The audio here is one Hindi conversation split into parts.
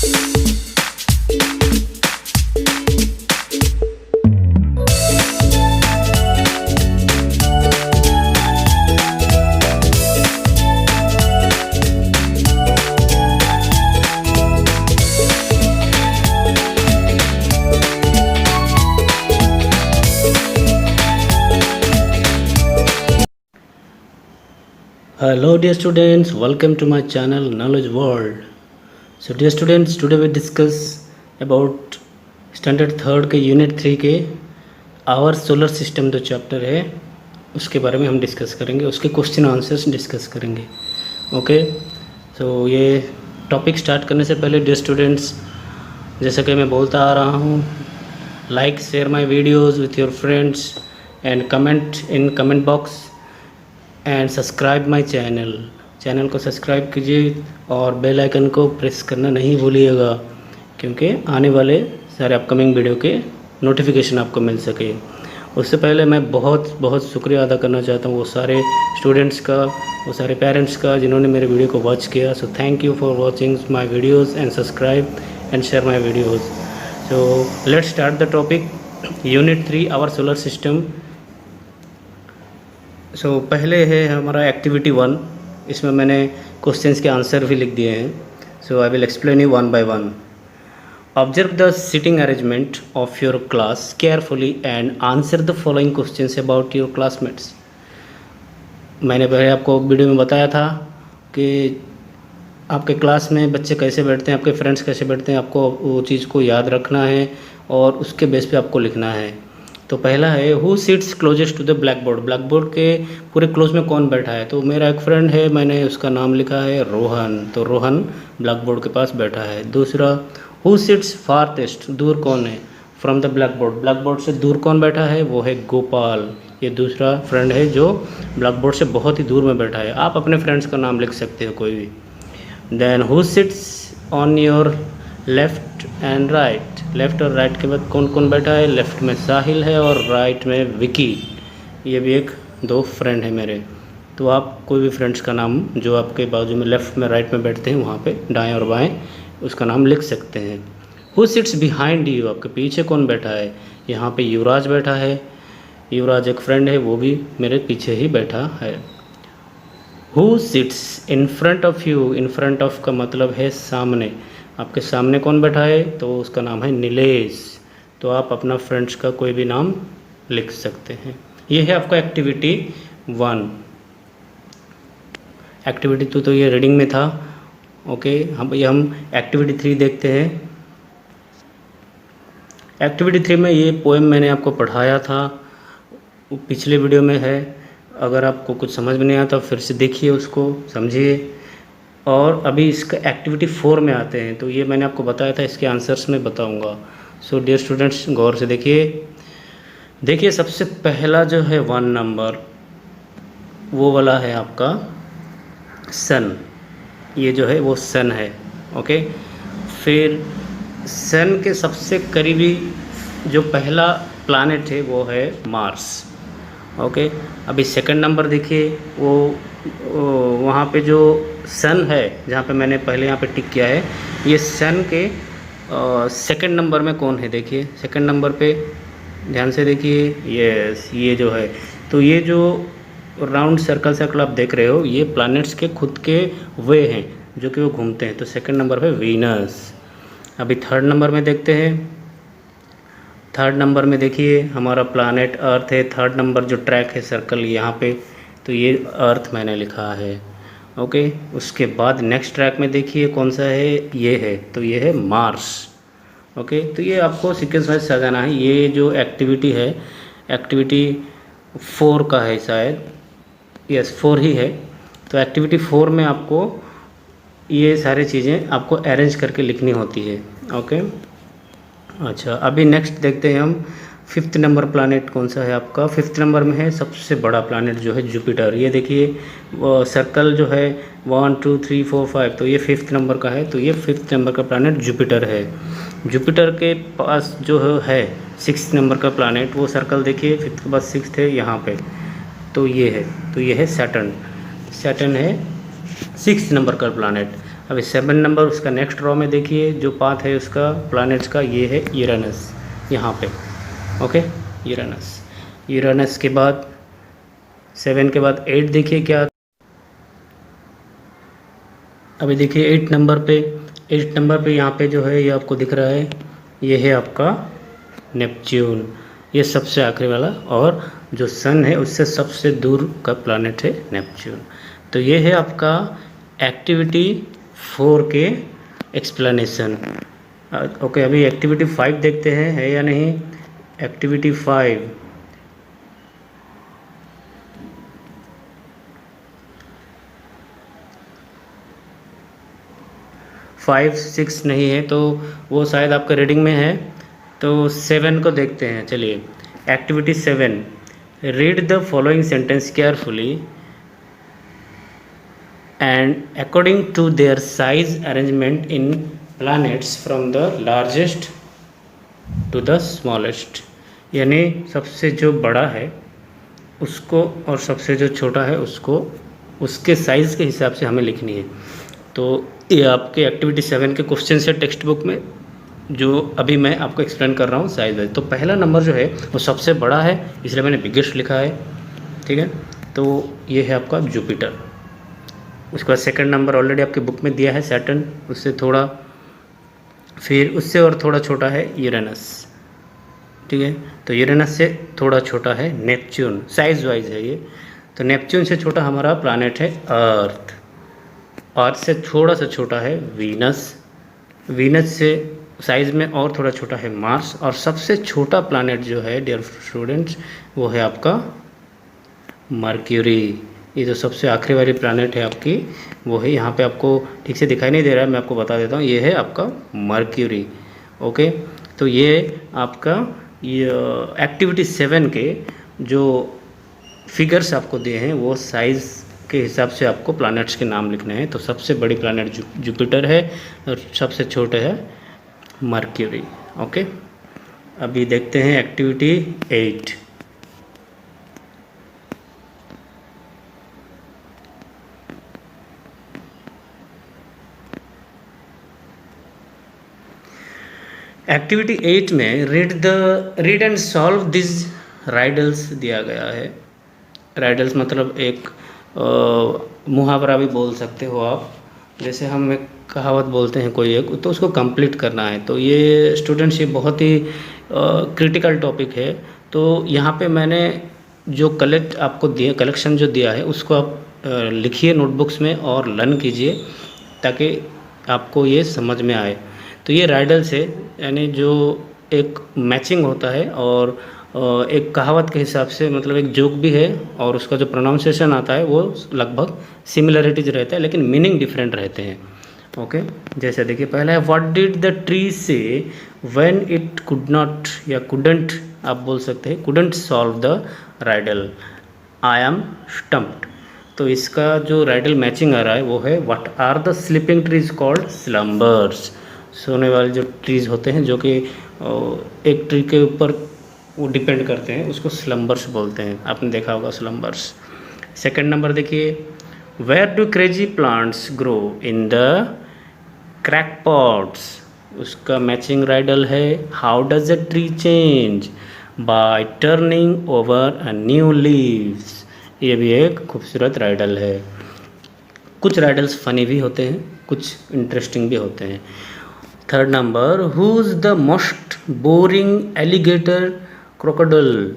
Hello dear students, welcome to my channel Knowledge World. So dear students, today we discuss about standard third के यूनिट 3 के आवर सोलर सिस्टम जो चैप्टर है उसके बारे में हम डिस्कस करेंगे, उसके क्वेश्चन आंसर्स डिस्कस करेंगे. ओके, सो ये टॉपिक स्टार्ट करने से पहले डियर स्टूडेंट्स, जैसा कि मैं बोलता आ रहा हूँ, like share my videos with your friends and comment in comment box and subscribe my channel को सब्सक्राइब कीजिए और बेल आइकन को प्रेस करना नहीं भूलिएगा, क्योंकि आने वाले सारे अपकमिंग वीडियो के नोटिफिकेशन आपको मिल सके. उससे पहले मैं बहुत बहुत शुक्रिया अदा करना चाहता हूँ वो सारे स्टूडेंट्स का, वो सारे पेरेंट्स का जिन्होंने मेरे वीडियो को वॉच किया. So thank you for watching my videos and subscribe and share my videos. So let's start the topic unit 3 our solar system. So पहले है हमारा एक्टिविटी 1. इसमें मैंने क्वेश्चंस के आंसर भी लिख दिए हैं. So I will explain you one by one. Observe the sitting arrangement of your class carefully and answer the following questions about your classmates. मैंने पहले आपको वीडियो में बताया था कि आपके क्लास में बच्चे कैसे बैठते हैं, आपके फ्रेंड्स कैसे बैठते हैं, आपको वो चीज़ को याद रखना है और उसके बेस पे आपको लिखना है. तो पहला है who sits closest to the black board. Black board के पूरे क्लोज में कौन बैठा है? तो मेरा एक फ्रेंड है, मैंने उसका नाम लिखा है रोहन. तो रोहन ब्लैक बोर्ड के पास बैठा है. दूसरा, हु सिट्स फारटेस्ट, दूर कौन है from the black board. Black board से दूर कौन बैठा है? वो है गोपाल. ये दूसरा फ्रेंड है जो ब्लैक बोर्ड से बहुत ही दूर में बैठा है. आप अपने फ्रेंड्स का नाम लिख सकते हो कोई भी. Then who sits on your left and right. Left और राइट के बाद कौन कौन बैठा है? लेफ़्ट में साहिल है और राइट में विकी. ये भी एक दो फ्रेंड है मेरे. तो आप कोई भी फ्रेंड्स का नाम जो आपके बाजू में लेफ़्ट में राइट में बैठते हैं वहाँ पे दाएं और बाएं उसका नाम लिख सकते हैं. हु सिट्स बिहाइंड यू, आपके पीछे कौन बैठा है? यहाँ पे युवराज बैठा है. युवराज एक फ्रेंड है, वो भी मेरे पीछे ही बैठा है. Who sits in front of you. In front of का मतलब है सामने. आपके सामने कौन बैठा है? तो उसका नाम है नीलेश. तो आप अपना फ्रेंड्स का कोई भी नाम लिख सकते हैं. ये है आपका एक्टिविटी 1. एक्टिविटी 2 तो ये रीडिंग में था. ओके, हम एक्टिविटी 3 देखते हैं. एक्टिविटी 3 में ये पोएम मैंने आपको पढ़ाया था, वो पिछले वीडियो में है. अगर आपको कुछ समझ में नहीं आता फिर से देखिए, उसको समझिए. और अभी इसका एक्टिविटी 4 में आते हैं. तो ये मैंने आपको बताया था, इसके आंसर्स में बताऊंगा. सो डियर स्टूडेंट्स, गौर से देखिए सबसे पहला जो है 1 नंबर वो वाला है आपका सन. ये जो है वो सन है. ओके, फिर सन के सबसे करीबी जो पहला प्लैनेट है वो है मार्स. ओके, अभी सेकंड नंबर देखिए, वो वहाँ पे जो सन है जहाँ पे मैंने पहले यहाँ पे टिक किया है, ये सन के सेकंड नंबर में कौन है? देखिए सेकंड नंबर पे ध्यान से देखिए. यस, ये जो है, तो ये जो राउंड सर्कल आप देख रहे हो, ये प्लैनेट्स के खुद के वे हैं जो कि वो घूमते हैं. तो सेकंड नंबर पे वीनस. अभी थर्ड नंबर में देखते हैं. थर्ड नंबर में देखिए हमारा प्लैनेट अर्थ है. थर्ड नंबर जो ट्रैक है सर्कल यहाँ पे, तो ये अर्थ मैंने लिखा है. ओके, उसके बाद नेक्स्ट ट्रैक में देखिए कौन सा है? ये है, तो ये है मार्स. ओके, तो ये आपको सीक्वेंस वाइज सजाना है. ये जो एक्टिविटी है, एक्टिविटी 4 का है शायद. यस, 4 ही है. तो एक्टिविटी 4 में आपको ये सारी चीज़ें आपको अरेंज करके लिखनी होती है. ओके, अच्छा, अभी नेक्स्ट देखते हैं हम 5th नंबर प्लैनेट कौन सा है आपका? 5th नंबर में है सबसे बड़ा प्लैनेट जो है जुपिटर. ये देखिए वो सर्कल जो है 1 2 3 4 5, तो ये 5th नंबर का है. तो ये 5th नंबर का प्लैनेट जुपिटर है. जुपिटर के पास जो है 6th नंबर का प्लैनेट, वो सर्कल देखिए 5th के बाद 6th है यहाँ पे, तो ये है. तो ये है सैटर्न. सैटर्न है 6th नंबर का प्लैनेट. अभी 7 नंबर उसका नेक्स्ट रॉ में देखिए जो पाथ है उसका प्लैनेट्स का, ये है यूरेनस यहाँ पे। ओके, यूरेनस के बाद 7 के बाद 8 देखिए क्या। अभी देखिए 8 नंबर पे यहाँ पे जो है ये आपको दिख रहा है, ये है आपका नेपच्यून, ये सबसे आखिरी वाला, और जो सन है उससे सबसे दूर का प्लैनेट है नेपच्यून। तो ये है आपका एक्टिविटी 4 के एक्सप्लेनेशन। ओके, अभी एक्टिविटी 5 देखते हैं है या नहीं। एक्टिविटी 5 5 6 नहीं है तो वो शायद आपका रीडिंग में है, तो 7 को देखते हैं। चलिए, activity 7, read the following sentence carefully and according to their size arrangement in planets from the largest to the smallest, यानी सबसे जो बड़ा है उसको और सबसे जो छोटा है उसको उसके साइज़ के हिसाब से हमें लिखनी है। तो ये आपके एक्टिविटी 7 के क्वेश्चन है टेक्स्ट बुक में, जो अभी मैं आपको एक्सप्लेन कर रहा हूँ साइज वाइज। तो पहला नंबर जो है वो सबसे बड़ा है, इसलिए मैंने बिगेस्ट लिखा है, ठीक है। तो ये है आपका जुपिटर। उसके बाद सेकंड नंबर ऑलरेडी आपके बुक में दिया है सैटर्न, उससे थोड़ा, फिर उससे और थोड़ा छोटा है यूरेनस, ठीक है। तो यूरेनस से थोड़ा छोटा है नेपच्यून, साइज वाइज है ये। तो नेपच्यून से छोटा हमारा प्लैनेट है अर्थ, अर्थ से थोड़ा सा छोटा है वीनस, वीनस से साइज़ में और थोड़ा छोटा है मार्स, और सबसे छोटा प्लैनेट जो है डियर स्टूडेंट्स वो है आपका मर्क्यूरी। ये जो सबसे आखिरी वाली प्लैनेट है आपकी वो है, यहाँ पे आपको ठीक से दिखाई नहीं दे रहा है, मैं आपको बता देता हूँ, ये है आपका मर्क्यूरी। ओके, तो ये आपका ये एक्टिविटी 7 के जो फिगर्स आपको दिए हैं वो साइज़ के हिसाब से आपको प्लैनेट्स के नाम लिखने हैं। तो सबसे बड़ी प्लैनेट जुपिटर है और सबसे छोटे है मर्क्यूरी। ओके, अभी देखते हैं एक्टिविटी 8। एक्टिविटी 8 में रीड एंड सॉल्व दिस राइडल्स दिया गया है। राइडल्स मतलब एक मुहावरा भी बोल सकते हो आप, जैसे हम एक कहावत बोलते हैं कोई एक, तो उसको कंप्लीट करना है। तो ये स्टूडेंट्स ये बहुत ही क्रिटिकल टॉपिक है। तो यहाँ पे मैंने जो कलेक्शन जो दिया है उसको आप लिखिए नोटबुक्स में और लर्न कीजिए ताकि आपको ये समझ में आए। तो ये राइडल्स है, यानी जो एक मैचिंग होता है और एक कहावत के हिसाब से, मतलब एक जोक भी है और उसका जो प्रोनाउंसिएशन आता है वो लगभग सिमिलरिटीज रहता है लेकिन मीनिंग डिफरेंट रहते हैं। ओके, जैसे देखिए पहला है व्हाट डिड द ट्री से व्हेन इट कुड नॉट या कुडंट, आप बोल सकते हैं couldn't solve the Rydal, I am stumped. तो इसका जो राइडल मैचिंग आ रहा है वो है what are the sleeping trees called slumbers. सोने वाले जो ट्रीज़ होते हैं जो कि एक ट्री के ऊपर वो डिपेंड करते हैं, उसको स्लम्बर्स बोलते हैं, आपने देखा होगा स्लम्बर्स। सेकंड नंबर देखिए, where do crazy plants grow in the crackpots, उसका मैचिंग राइडल है how does a tree change by turning over a new leaves. ये भी एक खूबसूरत राइडल है। कुछ राइडल्स फनी भी होते हैं, कुछ इंटरेस्टिंग भी होते हैं। Third number, who is the most boring alligator crocodile,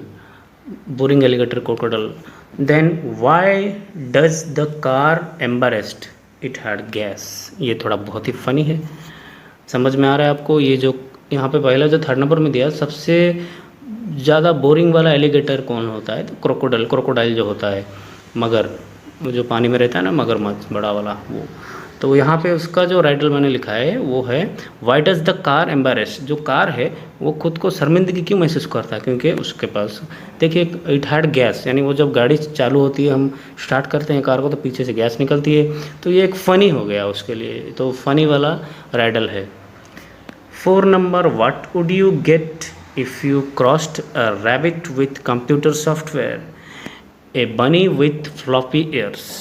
boring alligator crocodile, then why does the car embarrassed it had gas. ये थोड़ा बहुत ही फनी है, समझ में आ रहा है आपको। ये जो यहाँ पे पहला जो थर्ड नंबर में दिया, सबसे ज़्यादा बोरिंग वाला एलिगेटर कौन होता है, तो क्रोकोडाइल, क्रोकोडाइल जो होता है मगर, जो पानी में रहता है ना मगरमच्छ बड़ा वाला वो। तो यहाँ पे उसका जो राइडल मैंने लिखा है वो है why does the car embarrass, जो कार है वो खुद को शर्मिंदगी क्यों महसूस करता है, क्योंकि उसके पास देखिए इट हैड गैस, यानी वो जब गाड़ी चालू होती है, हम स्टार्ट करते हैं कार को तो पीछे से गैस निकलती है, तो ये एक फ़नी हो गया उसके लिए, तो फ़नी वाला राइडल है। 4 number, what would you get if you crossed a rabbit with computer software, a bunny with floppy years.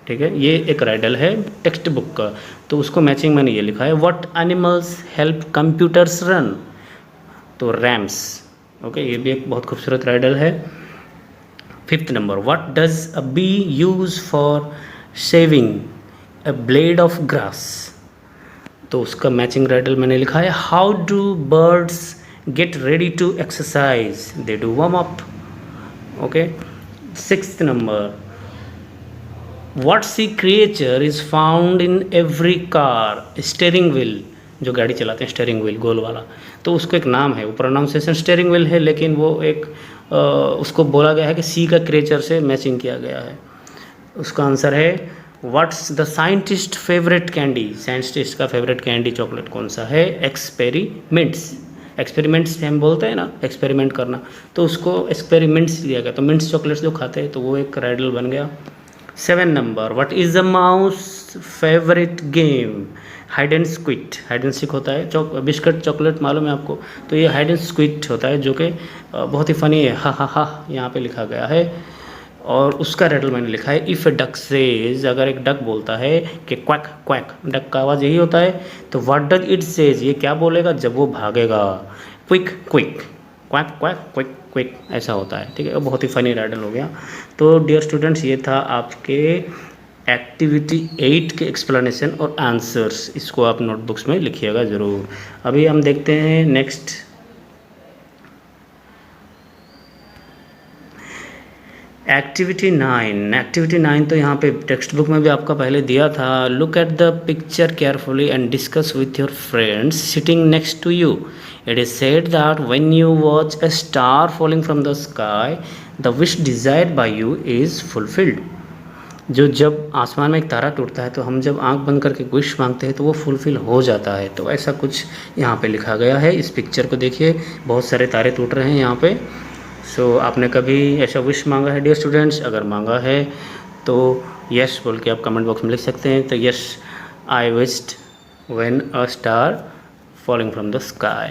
ठीक है, ये एक राइडल है टेक्स्ट बुक का, तो उसको मैचिंग मैंने ये लिखा है, what animals help computers run, तो रैम्स। ओके, ये भी एक बहुत खूबसूरत राइडल है। 5th number, what does a bee use for shaving a blade of grass, तो उसका मैचिंग राइडल मैंने लिखा है, how do birds get ready to exercise, they do warm up. Okay, 6th number, what sea creature is found in every car, steering wheel, जो गाड़ी चलाते हैं स्टेयरिंग व्हील गोल वाला, तो उसको एक नाम है, वो प्रोनाउंसिएशन स्टेयरिंग व्हील है, लेकिन वो एक उसको बोला गया है कि सी का क्रिएचर से मैचिंग किया गया है। उसका आंसर है, what's the scientist favourite candy, scientist का फेवरेट कैंडी चॉकलेट कौन सा है, एक्सपेरिमेंट्स। एक्सपेरिमेंट्स हम बोलते हैं ना, एक्सपेरिमेंट करना, तो उसको एक्सपेरिमेंट्स दिया गया, तो मिंट्स चॉकलेट्स जो खाते हैं, तो वो एक राइडल बन गया। 7 number, what is the mouse favourite game, hide and squeak, hide and seek होता है, बिस्किट चॉकलेट मालूम है आपको, तो ये हाइड एंड स्क्विट होता है, जो कि बहुत ही फनी है, हा हा हा, यहाँ पे लिखा गया है। और उसका रेडल मैंने लिखा है, इफ़ ए डक सेज, अगर एक डक बोलता है कि क्वैक क्वैक, डक का आवाज़ यही होता है, तो व्हाट डज इट सेज, ये क्या बोलेगा जब वो भागेगा, quick quick, quack quack quick quick, ऐसा होता है। ठीक है, बहुत ही फनी राइडल हो गया। तो डियर स्टूडेंट्स, ये था आपके एक्टिविटी 8 के एक्सप्लेनेशन और आंसर्स, इसको आप नोटबुक्स में लिखिएगा ज़रूर। अभी हम देखते हैं नेक्स्ट एक्टिविटी 9। एक्टिविटी 9 तो यहाँ पे टेक्स्ट बुक में भी आपका पहले दिया था, look at the picture carefully and discuss with your friends sitting next to you. It is said that when you watch a star falling from the sky the wish desired by you is fulfilled. जो जब आसमान में एक तारा टूटता है, तो हम जब आंख बंद करके विश मांगते हैं तो वो फुलफिल हो जाता है, तो ऐसा कुछ यहाँ पे लिखा गया है। इस पिक्चर को देखिए, बहुत सारे तारे टूट रहे हैं यहाँ पे। सो आपने कभी ऐसा विश मांगा है डियर स्टूडेंट्स? अगर मांगा है तो यस बोल के आप कमेंट बॉक्स में लिख सकते हैं। तो yes, I wished when a star falling from the sky,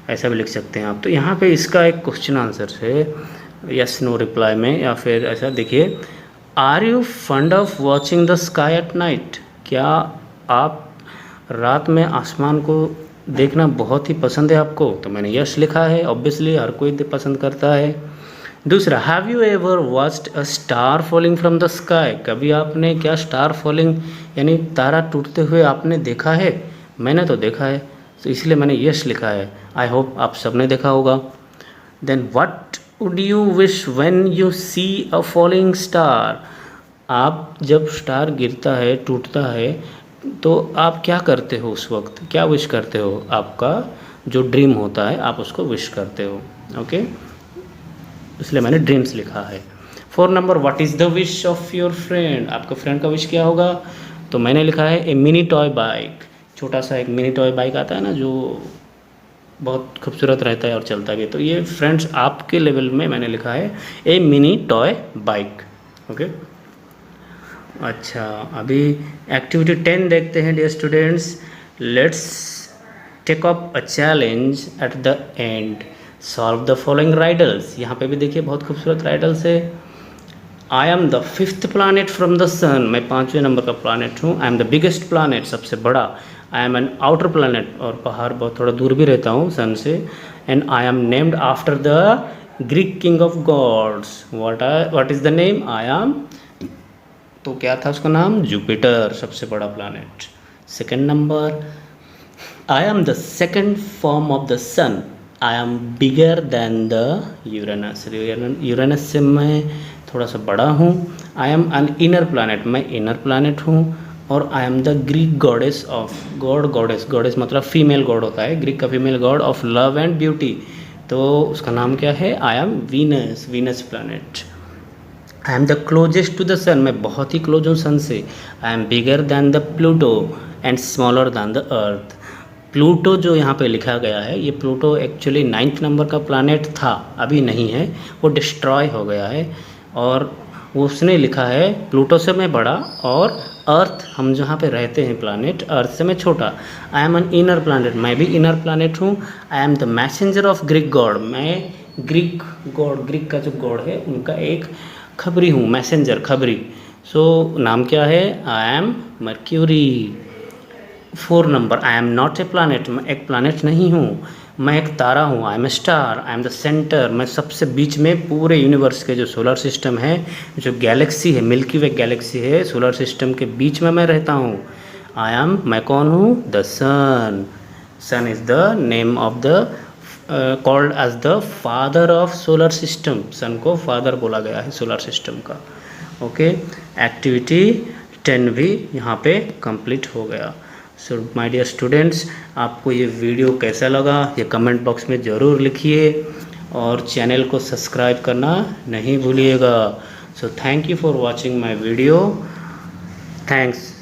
ऐसा भी लिख सकते हैं आप। तो यहाँ पे इसका एक क्वेश्चन आंसर है यस नो रिप्लाई में, या फिर ऐसा देखिए, are you fond of watching the sky at night, क्या आप रात में आसमान को देखना बहुत ही पसंद है आपको? तो मैंने यस लिखा है, ऑब्वियसली हर कोई पसंद करता है। दूसरा, have you ever watched a star falling from the sky, कभी आपने क्या स्टार फॉलिंग यानी तारा टूटते हुए आपने देखा है? मैंने तो देखा है, तो इसलिए मैंने यस लिखा है। आई होप आप सबने देखा होगा। Then what would you wish when you see a falling star, आप जब स्टार गिरता है टूटता है तो आप क्या करते हो उस वक्त, क्या विश करते हो? आपका जो ड्रीम होता है आप उसको विश करते हो। ओके, इसलिए मैंने ड्रीम्स लिखा है। 4 number, what is the wish of your friend, आपका फ्रेंड का विश क्या होगा? तो मैंने लिखा है ए मिनी टॉय बाइक, छोटा सा एक मिनी टॉय बाइक आता है ना, जो बहुत खूबसूरत रहता है और चलता भी। तो ये फ्रेंड्स आपके लेवल में मैंने लिखा है a mini toy bike. Okay, अच्छा, अभी एक्टिविटी 10 देखते हैं dear students. Let's take up a challenge at the end, solve the following riddles. यहाँ पे भी देखिए बहुत खूबसूरत राइडल्स है। I am the 5th planet from the sun, मैं 5वें नंबर का प्लानट हूँ। I am the biggest planet, सबसे बड़ा। I am an outer planet, और बाहर बहुत थोड़ा दूर भी रहता हूँ सन से। And I am named after the Greek king of gods. What is the name? I am, तो क्या था उसका नाम? जुपिटर, सबसे बड़ा planet. 2nd number, I am the 2nd form of the sun, I am bigger than the Uranus, Uranus से मैं थोड़ा सा बड़ा हूँ। I am an inner planet, मैं इनर प्लानट हूँ। और I am the Greek goddess of, goddess मतलब फीमेल गॉड होता है, ग्रीक का female god of love and beauty, तो उसका नाम क्या है? I am Venus planet. I am the closest to the sun, मैं बहुत ही क्लोज हूँ सन से। I am bigger than the Pluto and smaller than the earth. Pluto जो यहाँ पे लिखा गया है, ये प्लूटो एक्चुअली 9th नंबर का प्लानट था, अभी नहीं है, वो डिस्ट्रॉय हो गया है। और उसने लिखा है प्लूटो से मैं बड़ा, और अर्थ हम जहाँ पे रहते हैं प्लानट, अर्थ से मैं छोटा। आई एम एन इनर प्लानट, मैं भी इनर प्लानट हूँ। I am the messenger of Greek God, मैं ग्रीक गॉड, ग्रीक का जो गॉड है उनका एक खबरी हूँ, मैसेंजर, खबरी। सो नाम क्या है? I am Mercury. 4 number, I am not a planet, मैं एक प्लानट नहीं हूँ, मैं एक तारा हूँ। I am a star, I am the centre, मैं सबसे बीच में पूरे यूनिवर्स के जो सोलर सिस्टम है, जो गैलेक्सी है, मिल्की वे गैलेक्सी है, सोलर सिस्टम के बीच में मैं रहता हूँ। आई एम, मैं कौन हूँ? The sun. Sun is the name of the called as the father of solar system. Sun को फादर बोला गया है सोलर सिस्टम का। ओके, एक्टिविटी 10 भी यहाँ पे कंप्लीट हो गया। सो माय डियर स्टूडेंट्स, आपको ये वीडियो कैसा लगा ये कमेंट बॉक्स में ज़रूर लिखिए और चैनल को सब्सक्राइब करना नहीं भूलिएगा। सो thank you for watching my video. Thanks.